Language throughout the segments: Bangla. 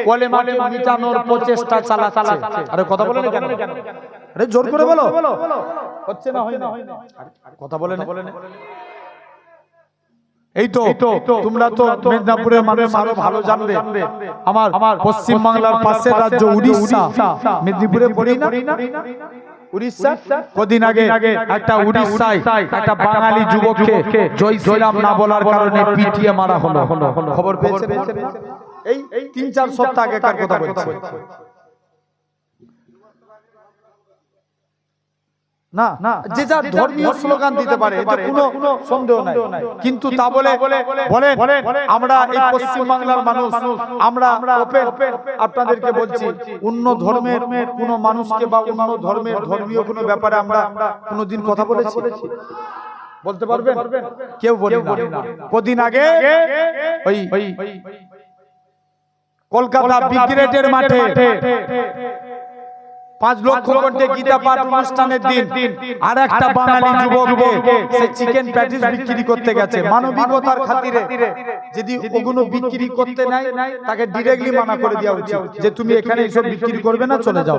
কলেমাকে মিটানোর প্রচেষ্টা চালাচ্ছে। আরে কথা বলে না কেন? আরে জোর করে বলো, হচ্ছে না, হয় না, কথা বলে না। এই তো তোমরা তো মেদিনীপুরের মানুষ আরো ভালো জানবে। আমার পশ্চিম বাংলার পাশের রাজ্য উড়িষ্যা, মেদিনীপুরে পড়ি না উড়িষ্যা? কদিন আগে একটা উড়িষ্যায় একটা বাঙালি যুবককে জয় শ্রীরাম না বলার কারণে পিটিয়ে মারা হলো। খবর পেয়েছেন? এই 3-4 সপ্তাহ আগেকার কথা বলছি। না, যে যা ধর্মীয় স্লোগান দিতে পারে, এতে কোনো সন্দেহ নাই, কিন্তু তা বলে বলেন আমরা এই পশ্চিম বাংলার মানুষ, আমরা ওপেন আপনাদেরকে বলছি, অন্য ধর্মের কোনো মানুষকে বা অন্য ধর্মের ধর্মীয় কোনো ব্যাপারে আমরা কোনোদিন কথা বলেছি? বলতে পারবেন? কেউ বলি না। কদিন আগে ওই কলকাতা ব্রিগেডের মাঠে 5 লক্ষ কোটি গীতা পাঠ অনুষ্ঠানের দিন আর একটা বাঙালি যুবককে সে চিকেন প্যাটিস বিক্রি করতে গেছে। মানবিকতার খাতিরে যদি ওগুলো বিক্রি করতে নাই, তাকে ডাইরেক্টলি মানা করে দেওয়া উচিত যে তুমি এখানে এসব বিক্রি করবে না, চলে যাও।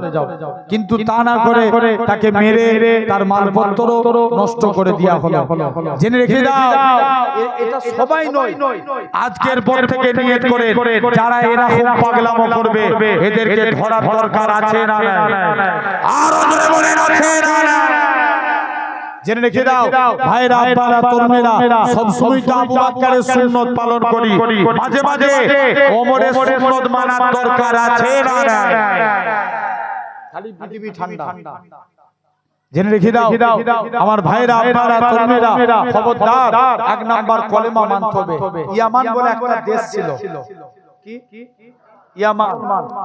কিন্তু তা না করে তাকে মেরে তার মালপত্র নষ্ট করে দেওয়া হলো। জেনে রেখে দাও, এটা সবাই নয়, আজকের পর থেকে নিয়ত করে যারা এরকম পাগলামো করবে এদেরকে ধরার দরকার আছে না? আরো জোরে বলেন, আছে না? জেনে রেখে দাও ভাইরা, আব্বারা, তরুণেরা, সব সময় তো আবু বকরের সুন্নাত পালন করি, মাঝে মাঝে ওমরের সুন্নাত মানার দরকার আছে না? খালি পৃথিবী ঠান্ডা। জেনে রেখে দাও আমার ভাইরা, আব্বারা, তরুণেরা, খবরদার 1 নাম্বার কলেমা মানতে হবে। ইয়ামান বলে একটা দেশ ছিল, কি ইয়ামান।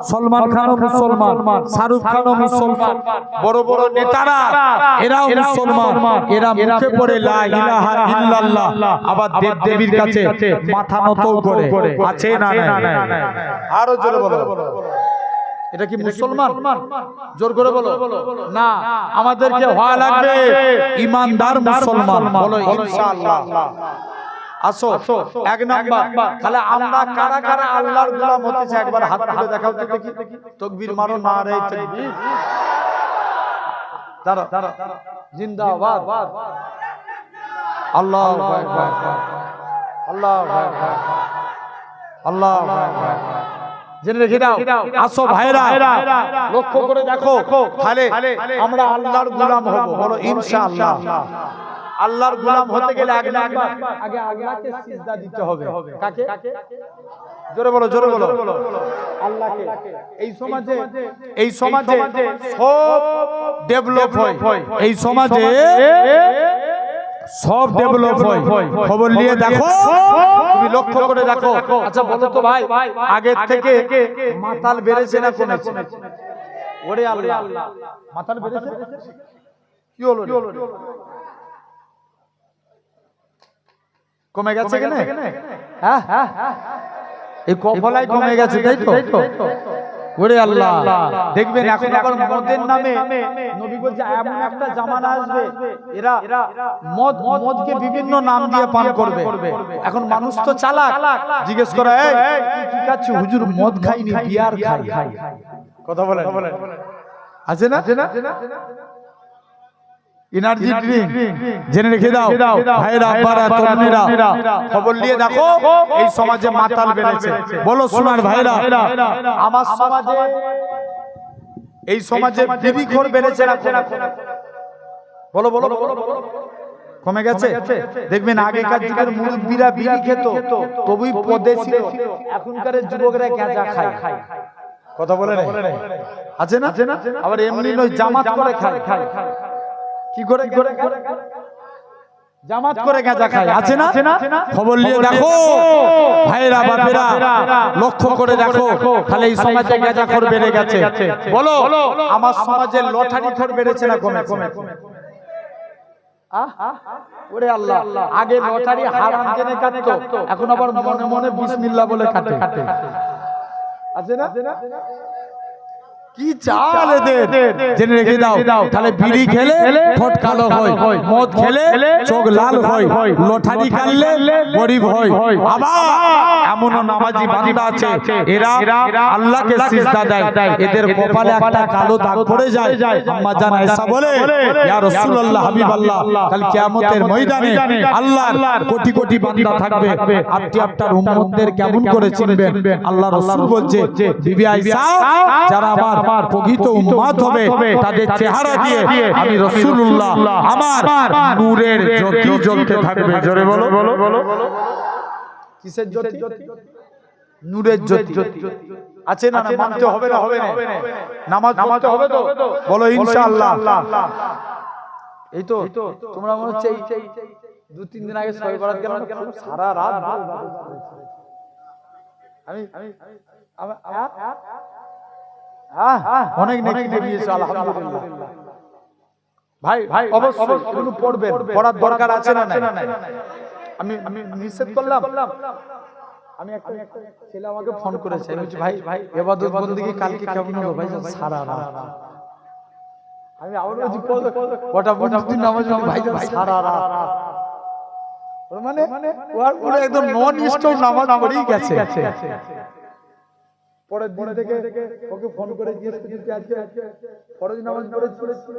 সলমান খানও মুসলমান, শাহরুখ খানও মুসলমান, বড় বড় নেতারা এরাও মুসলমান। এরা মুখে পড়ে লা ইলাহা ইল্লাল্লাহ, আবার দেব দেবীর কাছে মাথা নত করে, আছে না? আরো জোরে বলো, এটা কি মুসলমান? জোর করে বলো না। আমাদেরকে হওয়া লাগবে ইমানদার মুসলমান। বলো ইনশাআল্লাহ। আসো 1 নাম্বার, তাহলে আমরা কারা কারা আল্লাহর গোলাম হতে চাই একবার হাত তুলে দেখাও তো দেখি। তাকবীর মারো, নারে তাকবীর। দাঁড়া, জিন্দাবাদ, আল্লাহু আকবার, আল্লাহু আকবার, আল্লাহু আকবার। জেনে রেখে দাও, আসো ভাইরা, লক্ষ্য করে দেখো, তাহলে আমরা আল্লাহর গোলাম হব। বলো ইনশাআল্লাহ। আল্লাহর গোলাম হতে গেলে আগে আল্লাহকে সিজদা দিতে হবে। কাকে? জোরে বলো, জোরে বলো, আল্লাহকে। এই সমাজে সব ডেভেলপ হয়, এই সমাজে সব ডেভেলপ হয়। খবর নিয়ে দেখো, তুমি লক্ষ্য করে দেখো। আচ্ছা বলো তো ভাই, আগের থেকে মাতাল বেড়েছে না কমেছে? ওরে আল্লাহ, মাতাল বেড়েছে? কি হলো? কমে গেছে কেন? হ্যাঁ, এই কফলাই কমে গেছে, তাই তো? ওরে আল্লাহ, দেখবেন এখন আবার মদের নামে নবী বলছে এমন একটা জামানা আসবে, এরা মদকে বিভিন্ন নাম দিয়ে পান করবে। এখন মানুষ তো চালাক, জিজ্ঞেস করা, এই কি খাচ্ছ? হুজুর মদ খাইনি, বিয়ার খাই। কথা বলেন, আছে না? Energy drink. জেনে রেখে দাও ভাইরা, আব্বারা, তরুণেরা, খবর নিয়ে দেখো এই সমাজে মাতাল বেড়েছে। বলো সোনার ভাইরা, আমার সমাজে, এই সমাজে বিড়িখোর বেড়েছে না? বলো বলো, কমে গেছে? দেখবেন আগেকার যুগের মুরব্বীরা বিড়ি খেত, তবুই পদে ছিল। এখনকার যুবকরা গাঁজা খায়। কথা বলে না? আছে না? আবার এমনি নয়, জামাত করে খায়। কি করে? জামাত করে গাঁজা খায়, আছে না? খবর নিয়ে দেখো ভাইরা, বাপেরা, লক্ষ্য করে দেখো, তাহলে এই সমাজে গাঁজাখোর বেড়ে গেছে। বলো আমার সমাজে লটারিখোর বেড়েছে না কমে? ওরে আল্লাহ, আগে লটারি হারাম জেনে কাটতো, এখন আবার মনে মনে বিসমিল্লাহ বলে কাটে, আছে না? কি চাল এদের, জেনে রেখে দাও। তাহলে বিড়ি খেলে ঠোঁট কালো হয়, মদ খেলে চোখ লাল হয়, লটারি কাটলে গরিব হয়। আবার এমনও নামাজি বান্দা আছে এরা আল্লাহকে সিজদা দেয়, এদের কপালে একটা কালো দাগ পড়ে যায়। আম্মা জান আয়েশা বলে, ইয়া রাসূলুল্লাহ, হাবিবাল্লাহ, কাল কিয়ামতের ময়দানে আল্লাহর কোটি কোটি বান্দা থাকবে, আপনি আপনার উম্মতদের কেমন করে চিনবেন? আল্লাহ রাসূল বলছে, বিবি আয়েশা, যারা আমার প্রকৃত উম্মত হবে তাদের চেহারা দিয়ে আমি রাসূলুল্লাহ আমার নূরের জ্যোতি জ্বলতে থাকবে। জোরে বলো। কিসের জ্যোতি? নূরের জ্যোতি আছে না? মানতে হবে না? হবে না? নামাজ পড়তে হবে তো? বলো ইনশাআল্লাহ। এই তো তোমরা মনে হচ্ছে এই 2-3 দিন আগে ছয় বরাত গেল না, সারা রাত আমি অনেক নেকি দিয়েছি আলহামদুলিল্লাহ। ভাই অবশ্যই এগুলো পড়বেন, পড়ার দরকার আছে না নাই? আমি নিষেধ করলাম। আমি একটা ছেলে আমাকে ফোন করেছে, আমি বলছি ভাই ইবাদত বন্দেগী কালকে কেমন হলো? ভাই সারা রাত। আমি আবার বলছি কটা দিন নামাজ পড়ি? ভাই সারা রাত। মানে ওর একদম নন স্টপ নামাজ পড়েই গেছে। পরের দিন থেকে ওকে ফোন করে জিজ্ঞেস করছি আজকে ফরজ নামাজ পড়েছি?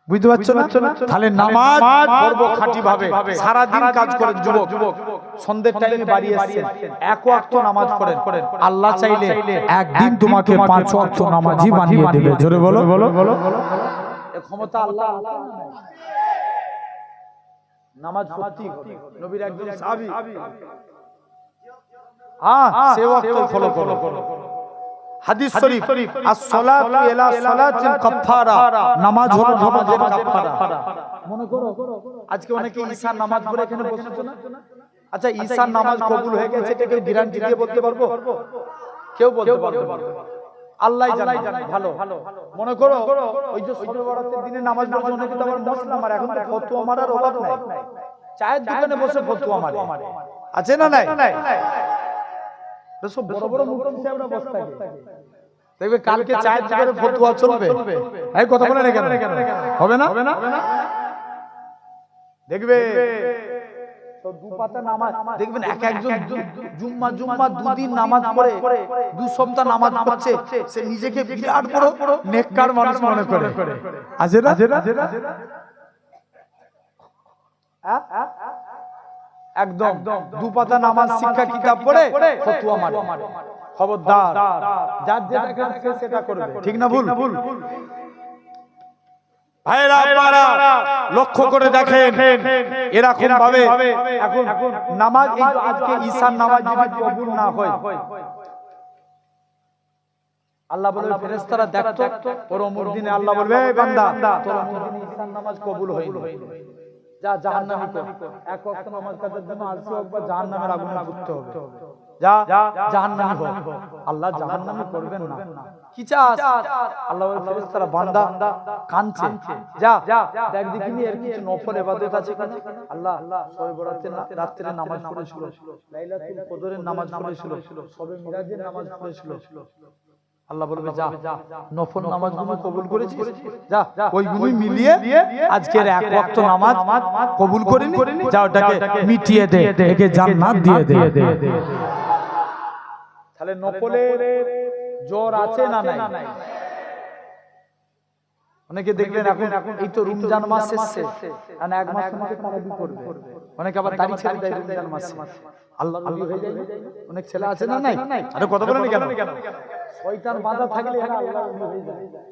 বুঝতে পারছো না? তাহলে নামাজ পড়ব খাঁটি ভাবে, সারা দিন কাজ করেন যুবক, সন্ধ্যের টাইমে বাড়ি এসেছেন, এক ওয়াক্ত নামাজ পড়েন, আল্লাহ চাইলে একদিন তোমাকে 5 ওয়াক্ত নামাজি বানিয়ে দেবে। জোরে বলো। এই ক্ষমতা আল্লাহ। নামাজ পড়তেই হবে। নবীর একজন সাহাবী, সে ওয়াক্ত ফলো করো। হাদিস শরীফ, as-সালাতু ইলা সালাতিল কাফারা, নামাজ হলো নামাজের কাফারা। মনে করো আজকে অনেকে ঈশার নামাজ পড়ে এখানে বসেছে না? আচ্ছা, ঈশার নামাজ কবুল হয়ে গেছে এটা কেউ গ্যারান্টি দিয়ে বলতে পারবো? কেউ বলতে পারবে না, আল্লাহই জানে ভালো। মনে করো ওই যে শবে বরাতের দিনে নামাজ পড়ে অনেকে তো আবার মুসলিম, আর এখন ফতোয়া মারার অভাব নাই, চায়ের দোকানে বসে ফতোয়া মারে, আছে না নাই? সব বড় বড় মুফতি সাহেবরা বসে থাকে, দেখবে কালকে চায়ের দোকানে ফতোয়া চলবে। এই কথা বলে না কেন? হবে না? দেখবে তো দু পাতা নামাজ দেখবেন, একজন জুম্মা 2 দিন নামাজ পড়ে, 2 সপ্তাহ নামাজ পড়ছে, সে নিজেকে বিরাট বড় নেককার মানুষ মনে করে। আছে না? একদম 2 পাতা নামাজ শিক্ষা কিতাব পড়ে ফতোয়া মারে। খবরদার, যার যেটা কাজ সে সেটা করবে, ঠিক না ভুল? ভাইরা আপনারা লক্ষ্য করে দেখেন, এরকম ভাবে এখন নামাজ, এই আজকে ঈশার নামাজ যদি কবুল না হয়, আল্লাহ বলবে ফেরেশতারা দেখতো তোর অমুক দিনে, আল্লাহ বলবে এই বান্দা তোর অমুক দিনে ঈশার নামাজ কবুল হয়নি, যা জাহান্নামে কর। এক ওয়াক্ত নামাজ কাজার জন্য 80 ওয়াক্ত জাহান্নামের আগুনে ঘুরতে হবে, যা জাহান্নামী হ। আল্লাহ জাহান্নামী করবেন না। কি চাস? আল্লাহ বলে ফেরেশতারা বান্দা কাঁদছে, যা দেখ দেখিনি এর কিছু নফল ইবাদত আছে কিনা। আল্লাহ শবে বরাতের রাতে নামাজ পড়েছিল, লাইলাতুল কদরের নামাজ পড়েছিল, শবে মিরাজের নামাজ পড়েছিল। আল্লাহ বলবে যা নফল নামাজগুলো কবুল করেছিস, যা ওইগুলো মিলিয়ে আজকের এক ওয়াক্ত নামাজ কবুল করিনি, যা ওটাকে মিটিয়ে দে, একে জান্নাত দিয়ে দে। তাহলে নফলের জোর আছে না নাই? অনেকে দেখবেন এখন এই তো রমজান মাস এসেছে, আর এক মাস মধ্যে তারাবি করবে, অনেকে আবার দাড়ি ছেড়ে দেয় রমজান মাসে, আল্লাহ নবী হয়ে যায়। অনেক ছেলে আছে না নাই? আরে কথা বলেন কেন? শয়তান বাঁধা থাকলে এরা আল্লাহ নবী হয়ে যায়।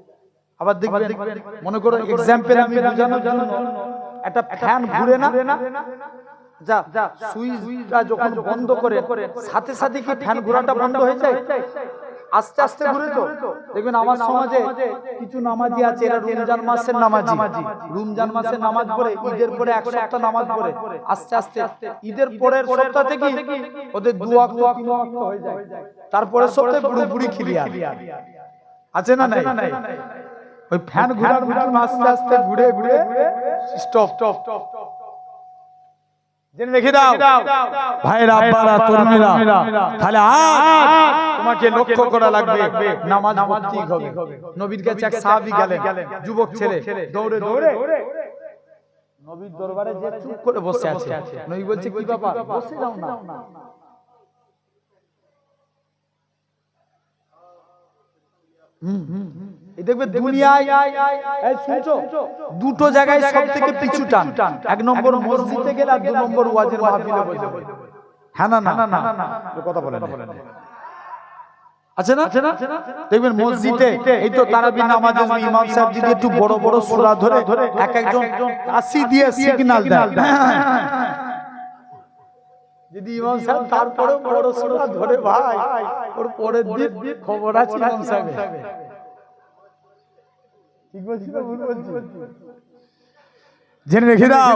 আবার দেখবেন, মনে করো एग्जांपल আমি বোঝানোর জন্য, একটা ফ্যান ঘুরে না, যা সুইচটা যখন বন্ধ করে সাথে সাথে কি ফ্যান ঘোরাটা বন্ধ হয়ে যায়? আস্তে আস্তে ঘুরে তো। দেখবেন আমার সমাজে কিছু নামাজি আছে, এরা রমজান মাসের নামাজি, রমজান মাসে নামাজ পড়ে, ঈদের পরে 1 সপ্তাহ নামাজ পড়ে, আস্তে আস্তে ঈদের পরের সপ্তাহ থেকে ওদের 2 ওয়াক্ত 3 ওয়াক্ত হয়ে যায়, তারপরে সপ্তাহে পুরোপুরি ক্লিয়ার। আছে না নাই? ওই ফ্যান ঘোরার মতন আস্তে আস্তে ঘুরে ঘুরে স্টপ। জেনে রেখে দাও ভাইরা আব্বারা তরুণীরা, তাহলে আজ তোমাকে লক্ষ্য করা লাগবে, নামাজ পড়তে হবে। নবীর কাছে এক সাহাবী গেলেন, যুবক ছেলে, দৌড়ে দৌড়ে নবীর দরবারে যে চুপ করে বসে আছে। নবী বলছে, কি ব্যাপার, বসে যাও না। এই দেখবে দুনিয়ায় দুটো জায়গায় সব থেকে পিছু টান, এক নম্বর মসজিদে গেলে, আর দুই নম্বর ওয়াজের মাহফিলে বসে। হ্যাঁ না না না কথা বলেন আছে না? দেখবেন মসজিদে এই তো তারাবি নামাজে ইমাম সাহেব যদি একটু বড় বড় সূরা ধরে এক একজন কাশি দিয়ে সিগন্যাল দেয়, যদি ইমাম সাহেব তারপরে বড় সূরা ধরে ভাই, ওর পরের দিন খবর আছে ইমাম সাহেব। ঠিক বলছি না ভুল বলছি? জেনে রেখে দাও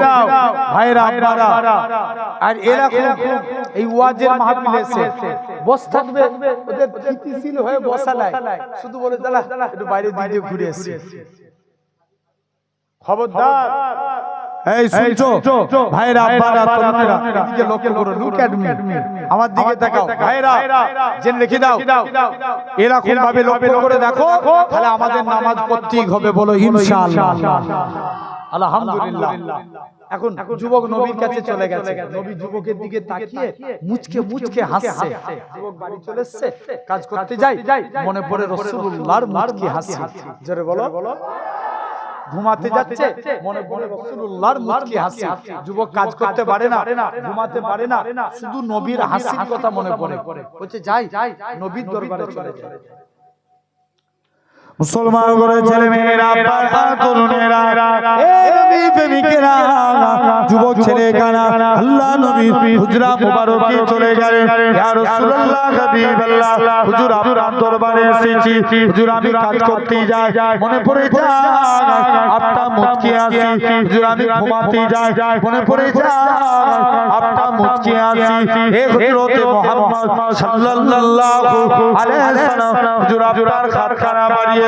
ভাইরা আব্বারা, আর এরকম এই ওয়াজের মাহফিলে এসে বস থাকবে, ওদের স্থিতিশীল হয়ে বসা নাই, শুধু বলে দাঁড়া একটু বাইরে দিয়ে ঘুরে আসি। খবরদার, এই শুনছো ভাইরা আব্বারা তরুণেরা, এদিকে লক্ষ্য করো, লুক এট মি, আমার দিকে তাকাও ভাইরা, জেনে রেখে দাও এরকম ভাবে লক্ষ্য করে দেখো, তাহলে আমাদের নামাজ পড়তেই হবে, বলো ইনশাআল্লাহ আলহামদুলিল্লাহ। এখন যুবক নবীর কাছে চলে গেছে, নবী যুবকের দিকে তাকিয়ে মুচকে মুচকে হাসছে। যুবক বাড়ি চলে এসেছে, কাজ করতে যায়, মনে পড়ে রাসূলুল্লাহর মুচকি হাসি, জোরে বলো। ঘুমাতে যাচ্ছে, মনে পড়ে রাসূলুল্লাহর মুচকি হাসি। যুবক কাজ করতে পারে না, ঘুমাতে পারে না, শুধু নবীর হাসির কথা মনে পড়ে, বলছে যাই নবীর দরবারে চলে যায়। মুসলমান ঘরের ছেলে মেয়েরা, আব্বা তরুণেরা, এই নবী প্রেমিকেরা, যুবক ছেলে কানা, আল্লাহ নবী হুজরা মুবারকে চলে গেলেন। ইয়া রাসূলুল্লাহ, হাবিবাল্লাহ, হুজুর আপনার দরবারে এসেছি, হুজুর আমি কাজ করতে যাই, মনে পড়ে যায় আপনার মুচকি হাসি, হুজুর আমি ঘুমাতে যাই, মনে পড়ে যায় আপনার মুচকি হাসি। হে হযরত মুহাম্মদ সাল্লাল্লাহু আলাইহি ওয়াসাল্লাম, হুজুর আপনার খাতখানা বাড়িয়ে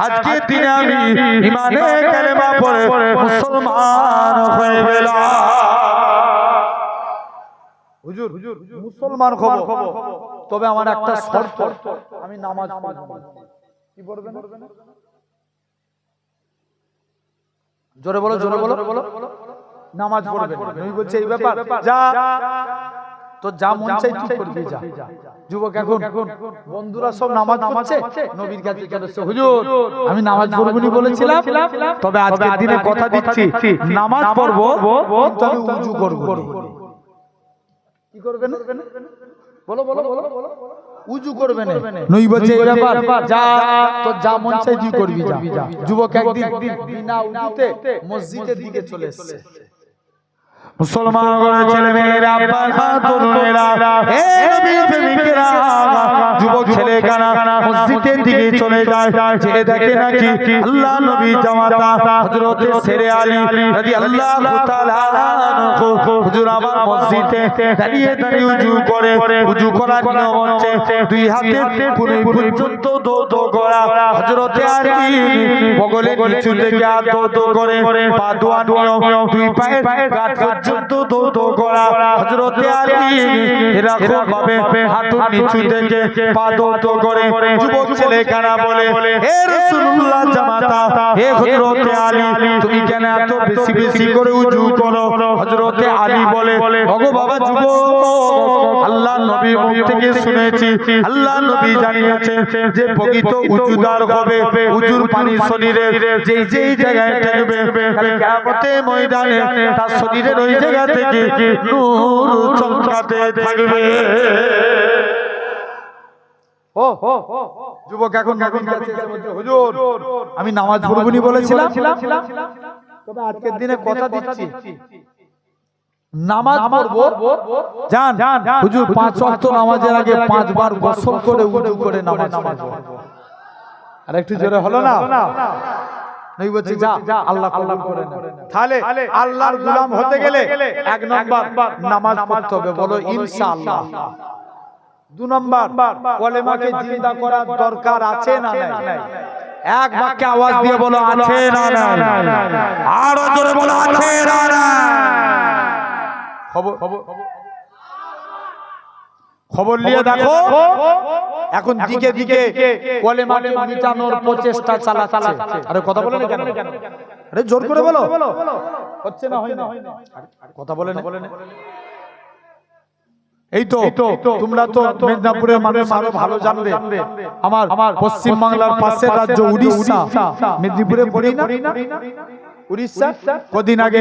আজকে দিনে আমি ঈমানে কালেমা পড়ে মুসলমান হয়ে গেলাম। হুজুর মুসলমান হব, তবে আমার একটা শর্ত, আমি নামাজ পড়ব। কি পড়বেন? জোরে বলো, জোরে বলো। নামাজ পড়বেন। নবী বলছে এই ব্যাপার, যা তো যা মন চাই তুই করবি, যা। যুবক এখন বন্ধুরা সব নামাজ পড়ছে, নবীর কাছে চলেছে, হুজুর আমি নামাজ পড়বনি বলেছিলাম, তবে আজকের দিনে কথা দিচ্ছি নামাজ পড়বো, কিন্তু আমি উযু করব। কি করবেন? বলো বলো বলো। উযু করবেন। নবী বলছে এই ব্যাপার, যা তো যা মন চাই তুই করবি, যা। যুবক একদিন বিনা উযুতে মসজিদের দিকে চলে এসেছে। মুসলমান ঘরের ছেলে মেয়েরা, আব্বা তরুণেরা, এই নবী প্রেমিকেরা, যুবক ছেলে কানা মসজিদের দিকে চলে যায়, যে দেখে নাকি আল্লাহ নবী জামাতা হযরত শেরে আলী রাদিয়াল্লাহু তাআলা আনহু, হুজুর আমার মসজিদে দাঁড়িয়ে দাঁড়িয়ে উযু করে, উযু করার নিয়ম হচ্ছে দুই হাতের কোণে পর্যন্ত দো করা, হযরত আলী বগলের নিচু থেকে দো করে পা দোয়ার নিয়ম, দুই পায়ের গাঁট পর্যন্ত দো করা, হযরত আলী এরকম ভাবে হাঁটুর নিচু থেকে পা দো করে। যুবক ছেলে কানা বলে, হে রাসূলুল্লাহ জামাতা, হে হযরত আলী, তুমি কেন এত বেশি বেশি করে উযু করো? হযরত আলী বলে, ওগো বাবা যুবক, আল্লাহ নবী মুখ থেকে শুনেছি, আল্লাহ নবী জানিয়েছেন যে প্রকৃত উযুদার হবে, উযুর পানি শরীরের যেই যেই জায়গায় থাকবে, কাল কিয়ামতের ময়দানে তার শরীরের ওই জায়গা থেকে নূর চমকাতে থাকবে। যুবক এখন নবীর কাছে এসে বলছে, হুজুর আমি নামাজ পড়বনি বলেছিলাম, তবে আজকের দিনে কথা দিচ্ছি নামাজ পড়বো। জান হুজুর 5 ওয়াক্ত নামাজের আগে 5 বার গোসল করে উযু করে নামাজ পড়বো। আর একটু জোরে হলো না? নবী বলছে, যা আল্লাহ কবুল করে নেন। তাহলে আল্লাহর গোলাম হতে গেলে 1 নাম্বার নামাজ পড়তে হবে, বলো ইনশাআল্লাহ। 2 নাম্বার কলেমাকে জিন্দা করার দরকার আছে না নাই? এক বাক্যে আওয়াজ দিয়ে বলো, আছে না নাই? আরো জোরে বলো, আছে না নাই? খবর নিয়ে দেখো এখন দিকে দিকে কলেমাকে মিটানোর প্রচেষ্টা চালাচ্ছে। আরে কথা বলে না কেন? আরে জোর করে বলো। হচ্ছে না, হয় না, কথা বলে না। এই তো তোমরা তো মেদিনীপুরের মানুষ আরো ভালো জানবে। আমার পশ্চিম বাংলার পাশের রাজ্য উড়িষ্যা, মেদিনীপুরে পড়ি না উড়িষ্যা। কদিন আগে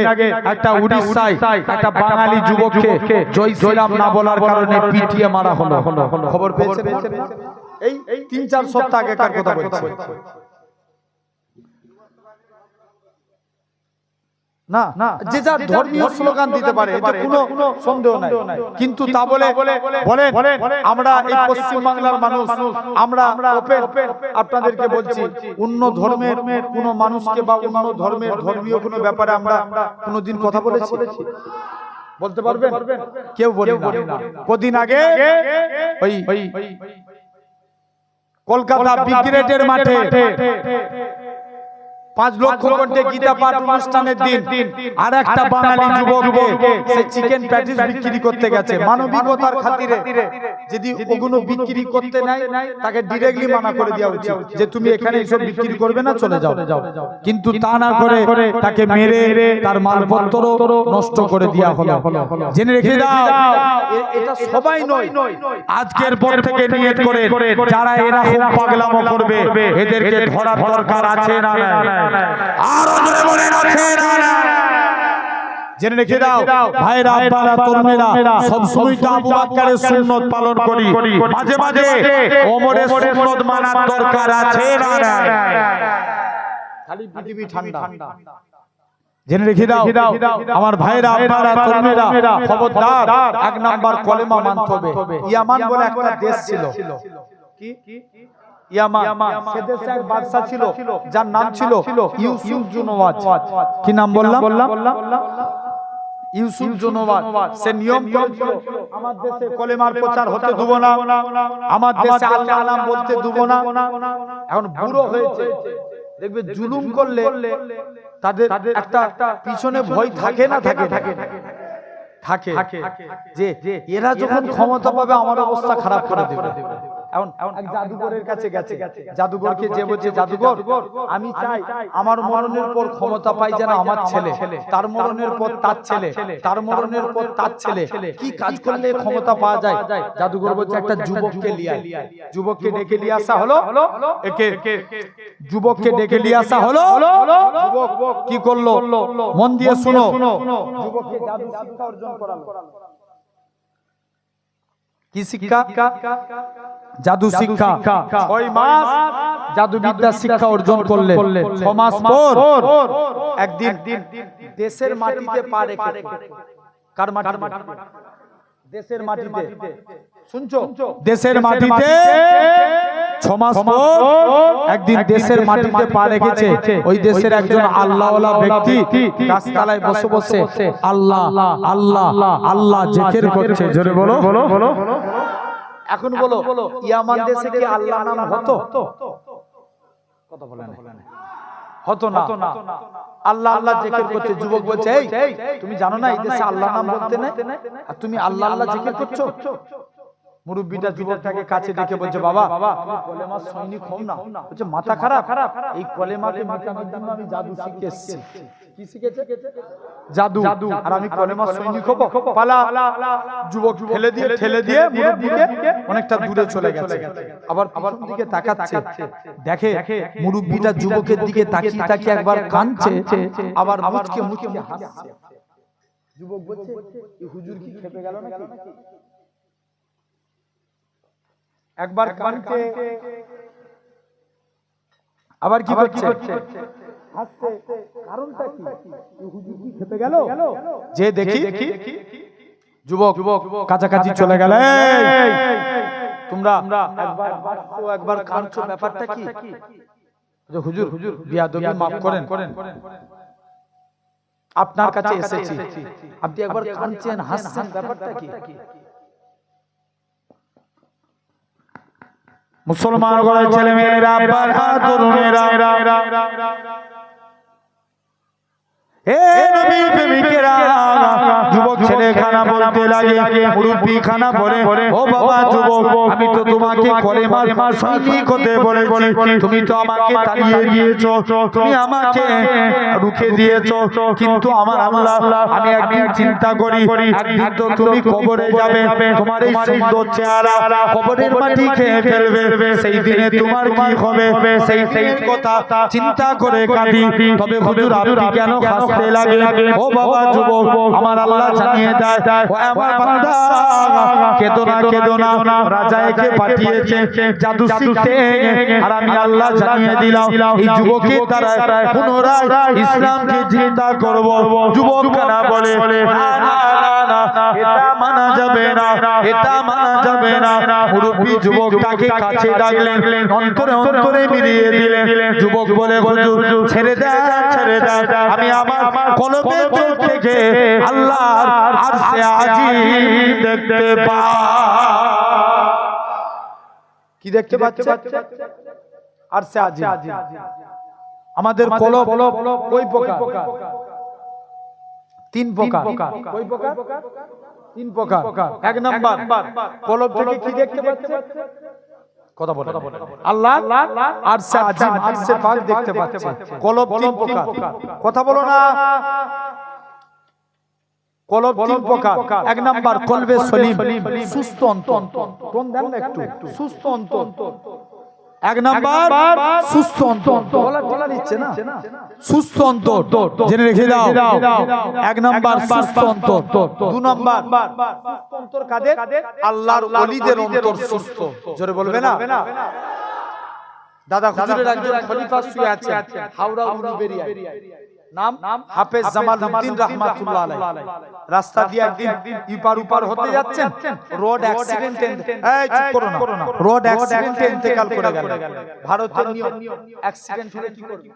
একটা উড়িষ্যায় একটা বাঙালি যুবককে জয় শ্রীরাম না বলার কারণে পিটিয়ে মারা হলো। খবর পেয়েছেন? এই 3-4 সপ্তাহ আগেকার কথা বলছি। না যে যার ধর্মীয় স্লোগান দিতে পারে, এতে কোনো সন্দেহ নাই, কিন্তু তা বলে আমরা এই পশ্চিম বাংলার মানুষ আমরা ওপেন আপনাদেরকে বলছি, অন্য ধর্মের কোন মানুষকে বা অন্য ধর্মের ধর্মীয় কোনো ব্যাপারে আমরা কোনোদিন কথা বলেছি? বলতে পারবেন? কেউ বলি না। কদিন আগে ওই কলকাতা ব্রিগেডের মাঠে 5 লক্ষ কোটি গীতা পাঠ অনুষ্ঠানের দিন আর একটা বাঙালি যুবককে সে চিকেন প্যাটিস বিক্রি করতে গেছে। মানবিকতার খাতিরে যদি ওগুলো বিক্রি করতে নাই, তাকে ডাইরেক্টলি মানা করে দেওয়া উচিত যে তুমি এখানে এসব বিক্রি করবে না, চলে যাও। কিন্তু তা না করে তাকে মেরে তার মালপত্র নষ্ট করে দেওয়া হলো। জেনে রেখে দাও, এটা সবাই নয়, আজকের পর থেকে নিয়ত করে যারা এরা খুব পাগলামো করবে এদেরকে ধরার দরকার আছে না? আরো জোরে বলেন আছে না? জেনে রেখে দাও ভাইরা, আপনারা তরুণেরা সব সময় তো আবু বকরের সুন্নাত পালন করি, মাঝে মাঝে ওমরের সুন্নাত মানার দরকার আছে না? খালি পৃথিবী ঠান্ডা। জেনে রেখে দাও আমার ভাইরা, আপনারা তরুণেরা খবরদার, 1 নাম্বার কলেমা মানতে হবে। ইয়ামান বলে একটা দেশ ছিল, কি ইয়ামান, সে দেশে এক বাদশা ছিল যার নাম ছিল ইউসুফ জুনওয়াজ। কি নাম বললাম? ইউসুফ জুনওয়াজ। সে নিয়ম করেছিল আমার দেশে কলেমার প্রচার হতে দেব না, আমার দেশে আল্লাহর নাম বলতে দেব না। এখন বুড়ো হয়েছে, দেখবে জুলুম করলে তাদের একটা পিছনে ভয় থাকে না? থাকে যে এরা যখন ক্ষমতা পাবে আমার অবস্থা খারাপ করে দেবে। এখন এক জাদুঘরের কাছে গেছে, জাদুঘরকে যে বলছে, জাদুঘর আমি চাই আমার মরণের পর ক্ষমতা পাই যেন আমার ছেলে, তার মরণের পর তার ছেলে, তার মরণের পর তার ছেলে। কি কাজ করলে ক্ষমতা পাওয়া যায়? জাদুঘর বলছে একটা যুবককে নিয়ে আয়। যুবককে ডেকে নিয়ে আসা হলো, যুবককে ডেকে নিয়ে আসা হলো। যুবক কি করলো? মন দিয়ে শুনো, যুবককে জাদু শিক্ষা অর্জন করালো। কি শিক্ষা? জাদু শিক্ষা। 6 মাস জাদু বিদ্যা শিক্ষা অর্জন করলে 6 মাস পর একদিন দেশের মাটিতে পা রেখে, কার মাটিতে? দেশের মাটিতে। শুনছো? দেশের মাটিতে 6 মাস পর একদিন দেশের মাটিতে পা রেখেছে। ওই দেশের একজন আল্লাহওয়ালা ব্যক্তি গাছতলায় বসে বসে আল্লাহ আল্লাহ আল্লাহ জিকির করছে। জোরে বলো। এখন বলো, ইয়ামান দেশে কি আল্লাহ নাম হতো? কথা বলেন। হতো না। আল্লাহ আল্লাহ জিকির করছে। যুবক বলছে, এই তুমি জানো না এই দেশে আল্লাহ নাম বলতে নাই, আর তুমি আল্লাহ আল্লাহ জিকির করছো? মুরব্বিটা যুবকটাকে কাছে ডেকে বলছে, বাবা তুমি কলেমা সৈনিক হও না। বলছে মাথা খারাপ, এই কলেমাকে মেটানোর জন্য আমি জাদু শিখে এসেছি। কি শিখেছে? জাদু। আর আমি কলেমা সৈনিক হব? পালা। যুবক ঠেলে দিয়ে মুরব্বিকে অনেকটা দূরে চলে গেছে। আবার পিছন দিকে তাকাচ্ছে, দেখে মুরব্বিটা যুবকের দিকে তাকিয়ে তাকিয়ে একবার কাঁদছে, আবার মুচকে হাসছে। যুবক বলছে, এই হুজুর কি খেপে গেল নাকি? একবার কাঁদছে, আবার কি করছে? হাসছে। কারণটা কি? হুজুর কি খেপে গেল? যে দেখি যুবক কাছাকাছি চলে গেল। তোমরা একবার কাঁদছো, ব্যাপারটা কি? হুজুর বিয়াদবি মাফ করেন, আপনার কাছে এসেছি, আপনি একবার কাঁদছেন, হাসছেন, ব্যাপারটা কি? মুসলমান ঘরের ছেলে মেয়েরা, তরুণেরা, হে নবীর প্রেমিকেরা, যুবক ছেলে খানা বলতে লাগে, মুরব্বি খানা বলে, ও বাবা যুবক, আমি তো তোমাকে কলেমার সৈনিক হতে বলেছি, তুমি তো আমাকে তাড়িয়ে দিয়েছো, তুমি আমাকে রুখে দিয়েছো, কিন্তু আমার আল্লাহ, আমি একদিন চিন্তা করি, একদিন তো তুমি কবরে যাবে, তোমার এই সুন্দর চেহারা কবরের মাটি খেয়ে ফেলবে, সেই দিনে তোমার কি হবে, সেই দিনের কথা চিন্তা করে কাঁদি। তবে হুজুর আপনি কেন হাসতে লাগে? ও বাবা যুবক, আমার আল্লাহ জানিয়ে দেয়, ও আমার বান্দা, কেঁদো না কেঁদো না, রাজা একে পাঠিয়েছে জাদু শিখতে, আর আমি আল্লাহ জানিয়ে দিলাম এই যুবকের দ্বারা পুনরায় ইসলামকে জিন্দা করব। যুবক কানা বলে, না না না, এটা মানা যাবে না, এটা মানা যাবে না। মুরব্বি যুবকটাকে কাছে ডাকলেন, অন্তরে অন্তরে মিলিয়ে দিলেন। যুবক বলে, হুজুর ছেড়ে দেন, ছেড়ে দেন, আমি আমার কলবের চোখ থেকে আল্লাহর আরশে আজিম দেখতে পাই। কি দেখতে পাচ্ছে? আরশে আজিম। আমাদের কলব কই প্রকার? তিন প্রকার। কই প্রকার? তিন প্রকার। এক নাম্বার, কলব থেকে কি দেখতে পাচ্ছে? কথা বলে আল্লাহ আরশে আজিম, আরশে পাক দেখতে পাচ্ছে। কলব তিন প্রকার। কথা বলো না। কলব তিন প্রকার। এক নাম্বার কলবে সলিম, সুস্থ অন্তর। কোন দেন না একটু, সুস্থ অন্তর। এক নাম্বার সুস্থ অন্তর, বলা নিচ্ছে না, সুস্থ অন্তর জেনে রেখে দাও। এক নাম্বার সুস্থ অন্তর। দু নাম্বার অন্তর কাদের? আল্লাহর ওলিদের অন্তর সুস্থ। জোরে বলবে না? দাদা হুজুরের একজন খলিফা শুয়ে আছে হাওড়া উলুবেড়িয়ায়, নাম হাফেজ জামালউদ্দিন রাহমাতুল্লাহ আলাইহি। রাস্তা দিয়ে একদিন ইপার উপার হতে যাচ্ছেন, রোড অ্যাক্সিডেন্টে, এই চুপ করো না, রোড অ্যাক্সিডেন্টে ইন্তেকাল করে গেল। ভারতের নিয়ম, অ্যাক্সিডেন্ট হলে কি করবে?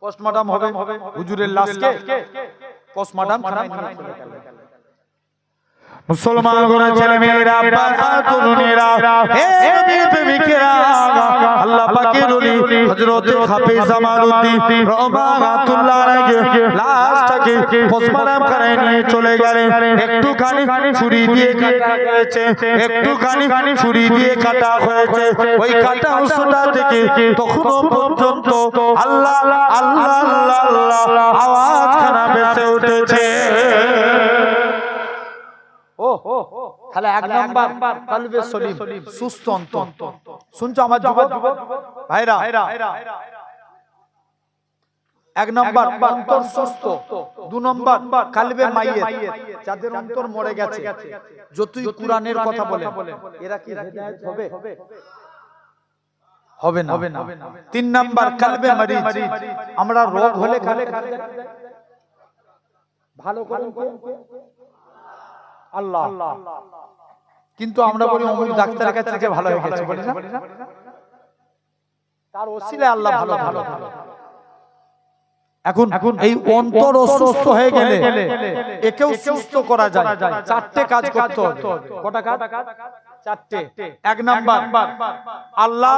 পোস্টমর্টম হবে। হুজুরের লাশকে পোস্টমর্টম খানায় নিয়ে চলে গেল। মুসলমান ঘরের ছেলে মেয়েরা, বাবা তরুণেরা, হে নবীর প্রেমিকেরা, আল্লাহ পাকের ওলি হযরত হাফেজ জামালউদ্দিন রাহমাতুল্লাহ আলাইহি লাশটাকে পোস্টমর্টম খানায় নিয়ে চলে গেলেন। একটুখানি ছুরি দিয়ে কাটা হয়েছে, একটুখানি ছুরি দিয়ে কাটা হয়েছে। ওই কাটা অংশটা থেকে তখনও পর্যন্ত আল্লাহ আল্লাহ আল্লাহ আল্লাহ আওয়াজ খানা ভেসে উঠেছে। তাহলে এক নাম্বার কলবে সলিম, সুস্থ অন্তর। শুনছো আমার যুবক ভাইরা? এক নাম্বার অন্তর সুস্থ। দু নাম্বার কলবে মাইয়িত, যাদের অন্তর মরে গেছে, যতই কুরআনের কথা বলে এরা কি হেদায়েত হবে? হবে না। তিন নাম্বার কলবে মরিজ, আমরা রোগ হলে ভালো করেন আল্লাহ, কিন্তু আমরা বলি অমুক ডাক্তারের কাছে যে ভালো হয়ে গেছে, বলি না? তার ওসিলায় আল্লাহ ভালো। এখন এই অন্তর অসুস্থ হয়ে গেলে একেও সুস্থ করা যায়। চারটে কাজ করতে হবে। কটা কাজ? চারটে। এক নাম্বার আল্লাহ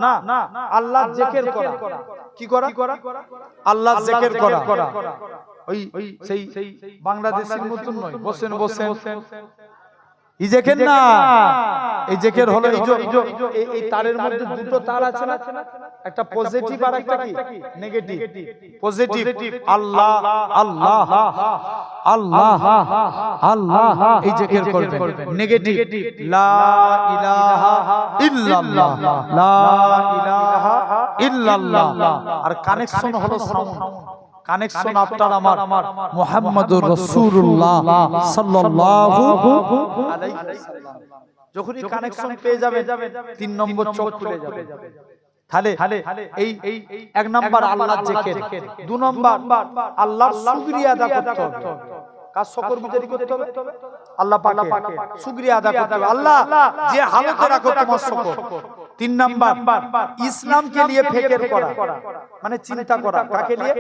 না, আল্লাহ জিকির করা। কি করা? আল্লাহ জিকির করা। ওই সেই বাংলাদেশের মতন নয়, বসেন এই জিকির না, এই জিকির হলো এই তারের মধ্যে দুটো তার আছে না, একটা পজিটিভ আর একটা কি নেগেটিভ। পজিটিভ আল্লাহ আল্লাহ আল্লাহ আল্লাহ, এই জিকির করবেন। নেগেটিভ লা ইলাহা ইল্লাল্লাহ, লা ইলাহা ইল্লাল্লাহ। আর কানেকশন হলো সাউন্ড। কানেকশন আপনার আমার মুহাম্মদুর রাসূলুল্লাহ সাল্লাল্লাহু আলাইহি ওয়াসাল্লাম। যখনই কানেকশন পেয়ে যাবে, তিন নম্বর চোখ খুলে যাবে। তাহলে এই এক নাম্বার আল্লাহর জিকির, দুই নাম্বার আল্লাহর শুকরিয়া আদা করতে হবে। কার শুকরগুজারি করতে হবে? আল্লাহ পাকের শুকরিয়া আদা করতে হবে। আল্লাহ যে হালতে রাখো তোমার শুকর। তিন নাম্বার ইসলামকে নিয়ে ফিকির করা, মানে চিন্তা করা। কাকে নিয়ে?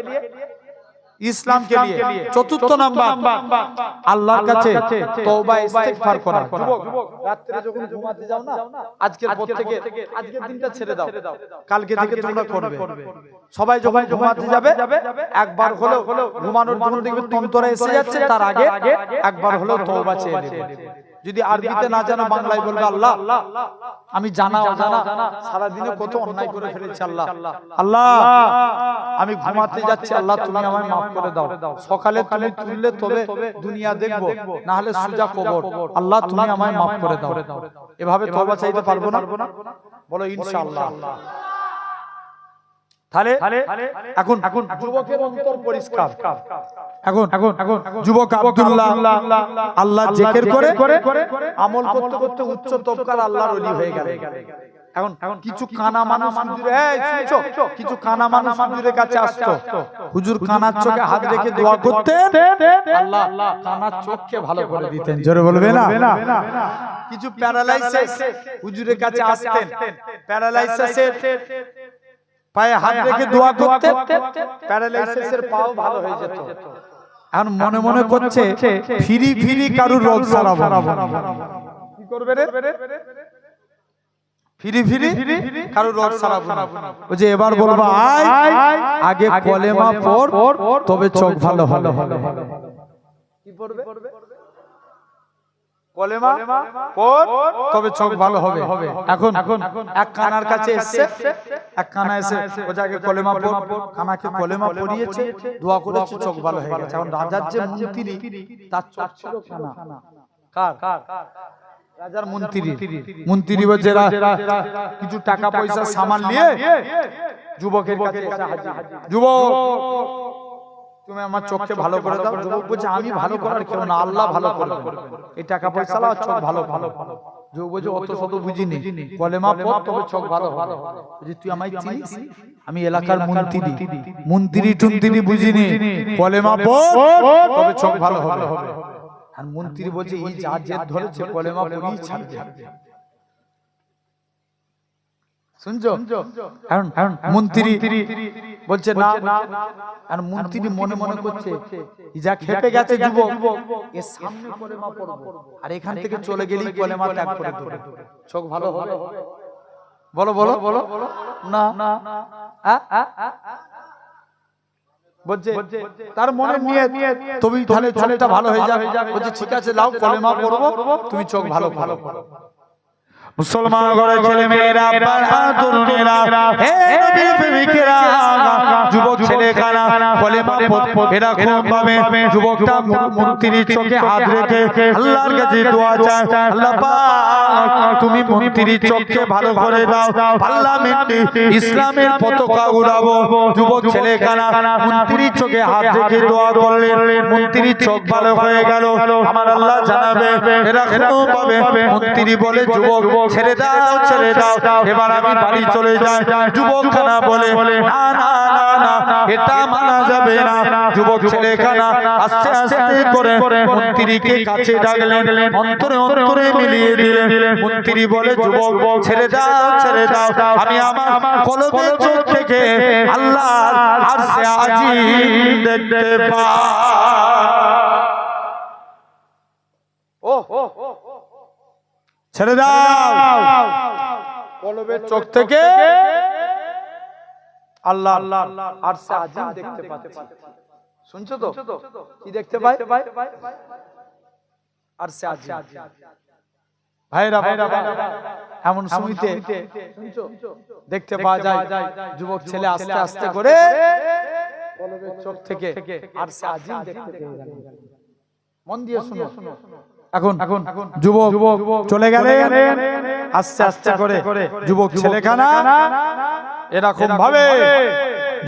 ইসলামকে নিয়ে। চতুর্থ নাম্বার আল্লাহর কাছে তওবা ইস্তেগফার করা। যুবক রাতে যখন ঘুমাতে যাও না, আজকের পর থেকে আজকের দিনটা ছেড়ে দাও, কালকে থেকে তোমরা করবে। সবাই যখন ঘুমাতে যাবে একবার হলেও ঘুমানোর জন্য দেখবে তন্তরা এসে যাচ্ছে, তার আগে একবার হলেও তওবা চেয়ে নেবে। যদি আরবিতে না জানো বাংলায় বলবে, আল্লাহ আমি জানা অজানা সারা দিনে কত অন্যায় করে ফেলেছি, আল্লাহ আল্লাহ আমি ঘুমাতে যাচ্ছি, আল্লাহ তুমি আমায় মাফ করে দাও। সকালে তুমি তুললে তবে দুনিয়া দেখবো, না হলে সুজা কবর, আল্লাহ তুমি আমায় মাফ করে দাও। এভাবে তওবা চাইতে পারবো না? বলো ইনশাআল্লাহ। তাহলে এখন যুবকের অন্তর পরিষ্কার। এখন যুবক আব্দুল্লাহ আল্লাহ জিকির করে আমল করতে করতে উচ্চ তবকার আল্লাহর ওলি হয়ে গেল। এখন কিছু কানা মানুষ কিছু কানা মানুষ হুজুরের কাছে আসতো, হুজুর কানার চোখে হাত রেখে দোয়া করতেন, আল্লাহ কানার চোখকে ভালো করে দিতেন। জোরে বলবে না? কিছু প্যারালাইসিস হুজুরের কাছে আসতেন, প্যারালাইসিসের পায়ে হাত রেখে দোয়া করতেন, প্যারালাইসিসের পাও ভালো হয়ে যেত। এখন মনে মনে করছে ফিরি ফিরি কারুর রোগ সারাবো। কি করবে রে? ফিরি ফিরি কারুর রোগ সারাবো। ওই যে এবার বলবো আগে কলেমা পড় তবে চোখ ভালো হবে। কি পড়বে? কলেমা পড় তবে চোখ ভালো হবে। এখন এক কানার কাছে এসে এক কানা এসে ও জায়গায় কলেমা পড়, কানাকে কলেমা পড়িয়েছে, দোয়া করেছে, চোখ ভালো হয়ে গেছে। এখন রাজার যে মন্ত্রী তার চোখ ছিল কানা। কার? রাজার মন্ত্রী। মন্ত্রী বলছে কিছু টাকা পয়সা সামান নিয়ে যুবকের কাছে এসে হাজির। যুবক তুমি আমার চোখকে ভালো করে দাও। যুবক বলছে আমি ভালো করার কেউ না, আল্লাহ ভালো করবে। এই টাকা পয়সা আর চোখ ভালো ভালো। যুবক বলছে অত শত বুঝিনি, কলেমা পড় তবে চোখ ভালো হবে। বলছে তুই আমায় চিনিস? আমি এলাকার মন্ত্রী টুন্ত্রি বুঝিনি, কলেমা পড় তবে চোখ ভালো হবে। আর মন্ত্রী বলছে এই যা জেদ ধরেছে কলেমা পড়েই ছাড়বে। শুনছো? মন্ত্রী বলছে না। আর মন্ত্রী মনে মনে করছে যা খেপে গেছে যুবক, এর সামনে কলেমা পড়বো আর এখান থেকে চলে গেলেই কলেমা ত্যাগ করে দেবে, চোখ ভালো হবে। বলো বলো বলো না। বলছে তার মনে নিয়ে তুমি তাহলে চোখটা ভালো হয়ে যাবে। বলছে ঠিক আছে লাও কলেমা পড়বো, তুমি চোখ ভালো ভালো করো। মুসলমান ঘরের ছেলে মেয়েরা, তরুণেরা, হে নবীর প্রেমিকেরা, যুবক ছেলে কানা কলেমা এরা খুব ভাবে যুবকটা মন্ত্রীর চোখে হাত রেখে আল্লাহর কাছে দোয়া চায়, আল্লাহ পাক তুমি মন্ত্রীর চোখকে ভালো করে দাও, পার্লামেন্টে ইসলামের পতাকা উড়াবো। যুবক ছেলে কানা মন্ত্রীর চোখে হাত রেখে দোয়া করলেন, মন্ত্রীর চোখ ভালো হয়ে গেল। আমার আল্লাহ জানাবে এরা খুব ভাবে মন্ত্রী বলে যুবক ছেড়ে দাও ছেড়ে দাও, এবার আমি বাড়ি চলে যাই। যুবক খানা বলে না না না না, এটা মানা যাবে না। যুবক ছেলেখানা আস্তে আস্তে করে মন্ত্রীকে কাছে ডাকলেন, অন্তরে অন্তরে মিলিয়ে দিলেন। মন্ত্রী বলে যুবক ছেড়ে দাও ছেড়ে দাও, আমি আমার কলবের চোখ থেকে আল্লাহর আরশে আজিম দেখতে পাই। ছেড়ে দাও, কলবের চোখ থেকে আল্লাহ আরশে আজিম দেখতে পাচ্ছি। শুনছো তো? কি দেখতে পাই? আরশে আজিম। ভাইরা এমন সময়তে শুনছো দেখতে পাওয়া যায় যুবক ছেলে আস্তে আস্তে করে কলবের চোখ থেকে আরশে আজিম দেখতে পেয়ে গেল। মন দিয়ে শুনো। এখন যুবক চলে গেলেন আস্তে আস্তে করে। যুবক ছেলেখানা এরকম ভাবে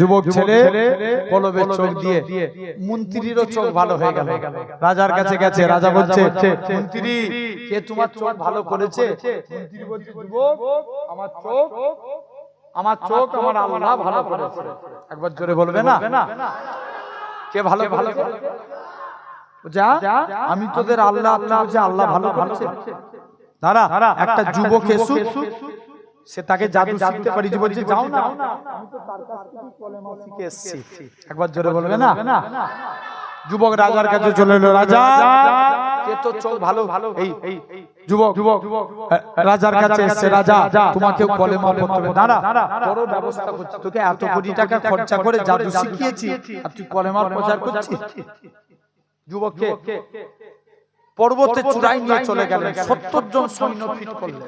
যুবক ছেলে কলবের চোখ দিয়ে মন্ত্রীরও চোখ ভালো হয়ে গেল। রাজার কাছে গেছে, রাজা বলছে মন্ত্রী কে তোমার চোখ ভালো করেছে? মন্ত্রী বলছে যুবক আমার চোখ আমার আল্লাহ ভালো করেছে। একবার জোরে বলবে না কে ভালো ভালো করেছে? যা আমি তোদের আল্লাহ আল্লাহ ভালো করেছে। দাঁড়া একটা যুবক এসু সে তাকে জাদু শিখতে পারি, যে বলছে যাও না, আমি তো তার কাছ থেকে কলেমা শিখে এসেছি। একবার জোরে বলবে না? যুবক রাজার কাছে চলে এলো, রাজা কে তো চোখ ভালো, এই যুবক রাজার কাছে এসে, রাজা তোমাকে কলেমা পড়তে হবে। না না, তোর ব্যবস্থা করছি, তোকে এত কোটি টাকা খরচা করে জাদু শিখিয়েছি আর তুই কলেমার প্রচার করছিস। যুবককে পর্বতে চূড়ায় নিয়ে চলে গেলেন, 70 জন সৈন্য ফিট করলেন।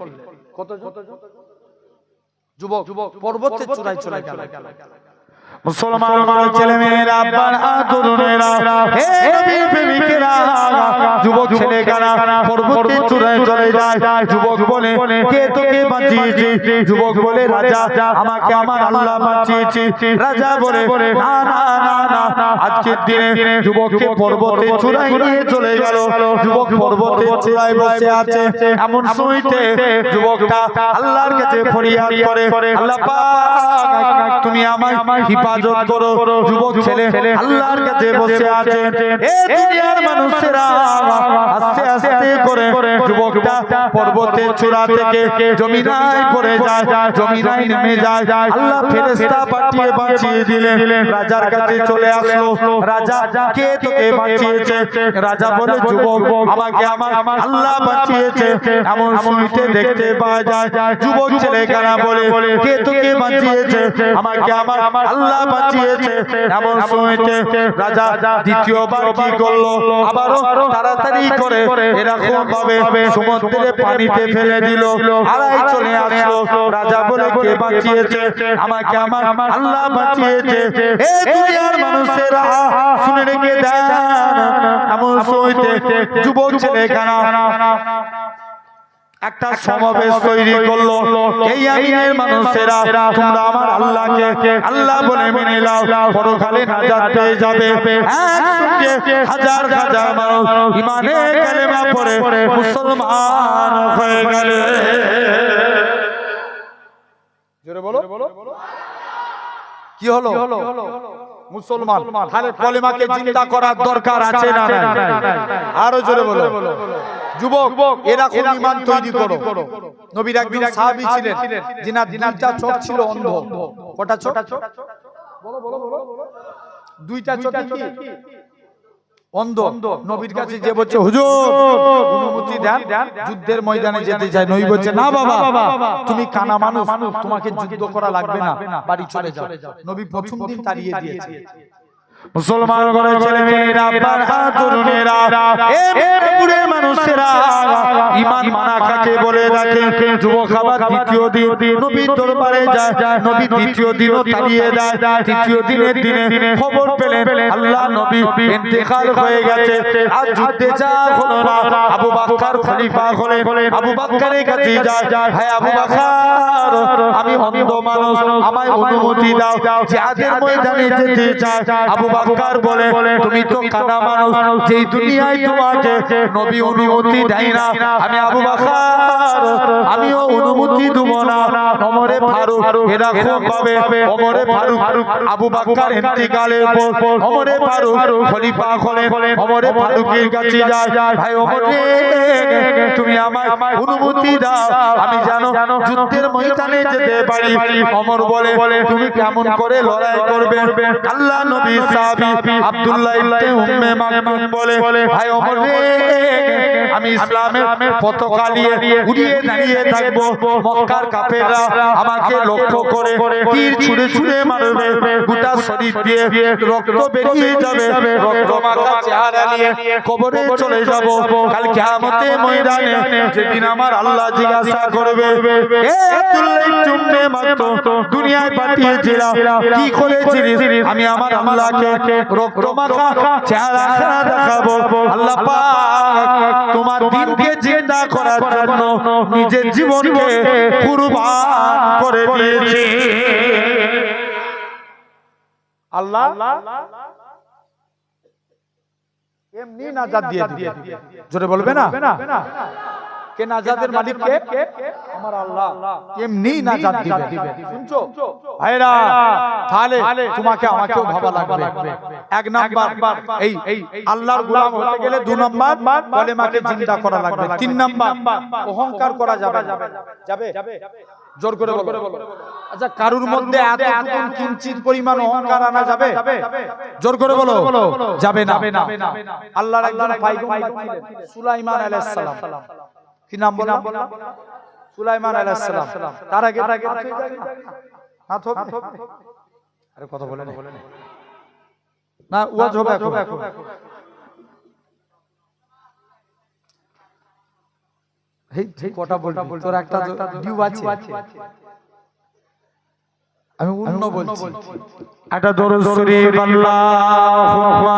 কতজন? যুবক পর্বতে চূড়ায় চলে গেলেন। মুসলমান ছেলে মেয়েরা, তরুণেরা, হে নবীর প্রেমিকেরা, যুবক ছেলেরা পর্বতে চূড়ায় চলে যায়। যুবক বলে, কে তোকে বাঁচিয়েছে? যুবক বলে, রাজা, আমাকে আমার আল্লাহ বাঁচিয়েছে। রাজা বলে, না না না না, আজকের দিনে যুবককে পর্বতে চূড়ায় নিয়ে চলে গেল। যুবক পর্বতে চূড়ায় বসে আছে, এমন সময়তে যুবকটা আল্লাহর কাছে ফরিয়াদ করে, আল্লাহ পাক তুমি আমায় হিফাজত করো। যুবক ছেলে আল্লাহর কাছে বসে আছে। এ দুনিয়ার মানুষেরা, আস্তে আস্তে করে যুবকটা পর্বতের চূড়া থেকে জমিনায় পড়ে যায়, জমিনায় নেমে যায়। আল্লাহ ফেরেশতা পাঠিয়ে বাঁচিয়ে দিলেন। রাজার কাছে চলে আসলো, রাজা, কে তোকে বাঁচিয়েছে? রাজা বলে, যুবক, আমাকে আমার আল্লাহ বাঁচিয়েছে। এমন শুনতে দেখতে পাওয়া যায়। যুবক ছেলে কানা বলে, কে তোকে বাঁচিয়েছে? আমাকে আমার আল্লাহ বাঁচিয়েছে। এমন শুনতে রাজা দ্বিতীয়বার কি করলো? আবারও তাড়াতাড়ি করে এরকম ভাবে সমুদ্রে পানিতে ফেলে দিল। আড়াই চলে আসলো। রাজা বলে, কে বাঁচিয়েছে? আমাকে আমার আল্লাহ বাঁচিয়েছে। এ দুনিয়ার মানুষেরা শুনে রেখে দেন, এমন শুনতে যুবক ছেলে কানা একটা সমাবেশ তৈরি করলো। এই আমিনের মানুষেরা, তোমরা আমার আল্লাহকে আল্লাহ বলে মেনে নাও, পরকালে নাজাত পেয়ে যাবে। একসঙ্গে হাজার হাজার মানুষ ঈমানে কালেমা পড়ে মুসলমান হয়ে গেল। জোরে বলো, কি হলো? মুসলমান। তাহলে কলেমাকে জিন্দা করার দরকার আছে না? আরো জোরে বলো। যুবক, এরকম ঈমান তৈরি করো। নবীর একজন সাহাবী ছিলেন, যিনার দুইটা চোখ ছিল অন্ধ। কটা চোখ? বলো বলো বলো। দুইটা চোখ কি অন্ধ। নবীর কাছে যে বলছে, হুজুর অনুমতি দেন, যুদ্ধের ময়দানে যেতে চাই। নবী বলছে, না বাবা, তুমি কানা মানুষ, তোমাকে যুদ্ধ করা লাগবে না, বাড়ি চলে যাও। নবী প্রথম দিন তাড়িয়ে দিয়েছে। মুসলমান ঘরের ছেলে মেয়েরা, তরুণেরা, বুড়ে মানুষেরা, ঈমান মানা কাকে বলে রাখে। যুবক আবার দ্বিতীয় দিন নবীর দরবারে যায়। নবী দ্বিতীয় দিনও তাড়িয়ে দেয়। তৃতীয় দিনের দিনে খবর পেলেন আল্লাহ নবী ইন্তেকাল হয়ে গেছে। আর যুদ্ধে যা হলো না। আবু বকর খলিফা হলেন। আবু বকরের কাছে যায়, হ্যাঁ আবু বকর, আমি অন্ধ মানুষ, আমায় অনুমতি দাও, জিহাদের ময়দানে যেতে চাই। আবু বকর বলে, তুমি তো কানা মানুষ, যেই দুনিয়ায় তোমাকে নবী অনুমতি দেয় না, আমি আবু বকর আমিও অনুমতি দেব না। ওমরে ফারুক এরকম ভাবে, ওমরে ফারুক আবু বকর ইন্তেকালের পর ওমরে ফারুক খলিফা হলেন। ওমরে ফারুকের কাছে যায়, ভাই ওমর রে, তুমি আমায় অনুমতি দাও, আমি জানো যুদ্ধের ময়দানে যেতে পারি। ওমর বলে, তুমি কেমন করে লড়াই করবে? আল্লাহ নবী সাহাবী আব্দুল্লাহ ইবনে উম্মে মাকতুম বলে, ভাই ওমর রে, আমি ইসলামের পতাকা নিয়ে উড়িয়ে দাঁড়িয়ে থাকবো। মক্কার কাফেররা আমাকে লক্ষ্য করে তীর ছুঁড়ে ছুঁড়ে মারবে, গোটা শরীর দিয়ে রক্ত বেরিয়ে যাবে। রক্ত মাখা চেহারা নিয়ে কবরে চলে যাব। কাল কিয়ামতের ময়দানে যেদিন আমার আল্লাহ জিজ্ঞাসা করবে, এ আব্দুল্লাহ ইবনে উম্মে মাকতুম, দুনিয়ায় পাঠিয়েছিলাম, কি করেছিস? আমি আমার আল্লাহকে রক্ত মাখা চেহারা দেখাবো। আল্লাহ পাক তোমার দ্বীনকে জিন্দা করার জন্য নিজের জীবনকে কুরবান করে দিয়েছে। আল্লাহ এমনি নাজাত দিয়ে দিবে। জোরে বলবে না? কে নাজাতের মালিক? কে? আমার আল্লাহ। এমনি নাজাত দিবে। শুনছো ভাইরা? তাহলে তোমাকে আমাকেও ভাবা লাগবে। এক নাম্বার এই আল্লাহর গোলাম হতে গেলে, 2 নাম্বার কলেমাকে জিন্দা করা লাগবে, 3 নাম্বার অহংকার করা যাবে। জোর করে বলো। আচ্ছা, কারুর মধ্যে এতটুকু কিঞ্চিত পরিমাণ অহংকার আনা যাবে? জোর করে বলো, যাবে না। আল্লাহর একজন পয়গম্বর ছিলেন সুলাইমান আলাইহিস সালাম। কি নাম বললাম? সুলাইমান আলাইহিস সালাম। তার আগে হাত হবে? আরে কথা বলে না, ওয়াজ হবে এখন। এই কথা বলবি, তোর একটা ডিউ আছে। আমি অন্য বলছি। একটা দরুদ শরীফ আল্লাহুম্মা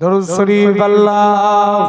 দরুদ শরীফ আল্লাহ